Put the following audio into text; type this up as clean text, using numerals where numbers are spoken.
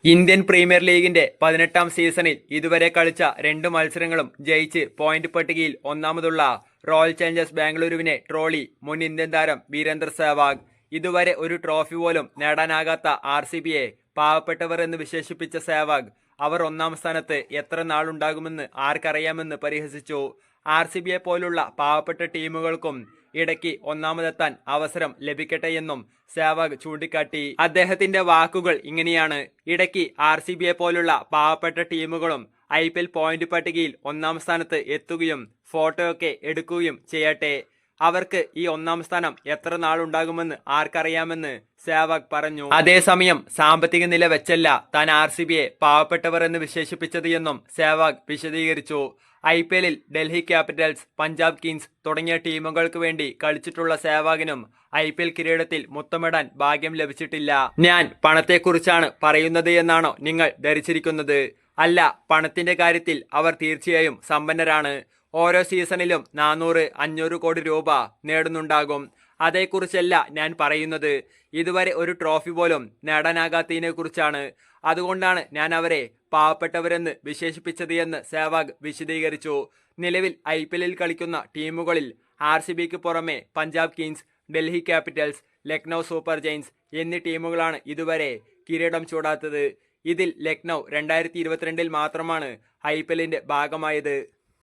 Indian premier ലീഗിന്റെ 18ാം സീസണിൽ ഇതുവരെ കളിച്ച 2 മത്സരങ്ങളും ജയിച്ച് പോയിന്റ് പട്ടികയിൽ ഒന്നാമതുള്ള റോയൽ ചലഞ്ചേഴ്സ് ബാംഗ്ലൂരുവിനെ ട്രോളി മുൻ ഇന്ത്യൻ താരം വീരേന്ദർ സെവാഗ്. ഇതുവരെ ഒരു ട്രോഫി പോലും നേടാനാകാത്ത RCBയെ പാവപ്പെട്ടവർ എന്ന് വിശേഷിപ്പിച്ച സെവാഗ് അവർ ഒന്നാം സ്ഥാനത്ത് എത്ര നാളുണ്ടാകുമെന്ന് ആർക്കറിയാമെന്ന് പരിഹസിച്ചു. RCBയെ പോലുള്ള പാവപ്പെട്ട ടീമുകൾക്കും ഇടയ്ക്ക് ഒന്നാമതെത്താൻ അവസരം ലഭിക്കട്ടെയെന്നും സെവാഗ് ചൂണ്ടിക്കാട്ടി. അദ്ദേഹത്തിന്റെ വാക്കുകൾ ഇങ്ങനെയാണ്: ഇടയ്ക്ക് RCBയെ പോലുള്ള പാവപ്പെട്ട ടീമുകളും IPL പോയിന്റ് പട്ടികയിൽ ഒന്നാം സ്ഥാനത്ത് എത്തുകയും ഫോട്ടോയൊക്കെ എടുക്കുകയും ചെയ്യട്ടെ. അവർക്ക് ഈ ഒന്നാം സ്ഥാനം എത്ര നാളുണ്ടാകുമെന്ന് ആർക്കറിയാമെന്ന് സെവാഗ് പറഞ്ഞു. അതേസമയം സാമ്പത്തിക നില വെച്ചല്ല താൻ RCBയെ പാവപ്പെട്ടവർ എന്ന് വിശേഷിപ്പിച്ചത് എന്നും സെവാഗ് വിശദീകരിച്ചു. IPLൽ ഡൽഹി ക്യാപിറ്റൽസ്, പഞ്ചാബ് കിങ്സ് തുടങ്ങിയ ടീമുകൾക്ക് വേണ്ടി കളിച്ചിട്ടുള്ള സെവാഗിനും IPL കിരീടത്തിൽ മുത്തമിടാൻ ഭാഗ്യം ലഭിച്ചിട്ടില്ല. ഞാൻ പണത്തെക്കുറിച്ചാണ് പറയുന്നത് എന്നാണോ നിങ്ങൾ ധരിച്ചിരിക്കുന്നത്? അല്ല, പണത്തിന്റെ കാര്യത്തിൽ അവർ തീർച്ചയായും സമ്പന്നരാണ്. ഓരോ സീസണിലും 400-500 കോടി രൂപ നേടുന്നുണ്ടാകും. അതേക്കുറിച്ചല്ല ഞാൻ പറയുന്നത്. ഇതുവരെ ഒരു ട്രോഫി പോലും നേടാനാകാത്തതിനെ കുറിച്ചാണ്. അതുകൊണ്ടാണ് ഞാൻ അവരെ പാവപ്പെട്ടവരെന്ന് വിശേഷിപ്പിച്ചത് എന്ന് സെവാഗ് വിശദീകരിച്ചു. നിലവിൽ IPLൽ കളിക്കുന്ന ടീമുകളിൽ RCBക്ക് പുറമെ Punjab Kings, Delhi Capitals, Lucknow super giants എന്നീ ടീമുകളാണ് ഇതുവരെ കിരീടം ചൂടാത്തത്. ഇതിൽ ലക്നൗ 2022-ൽ മാത്രമാണ് IPLന്റെ ഭാഗമായത്.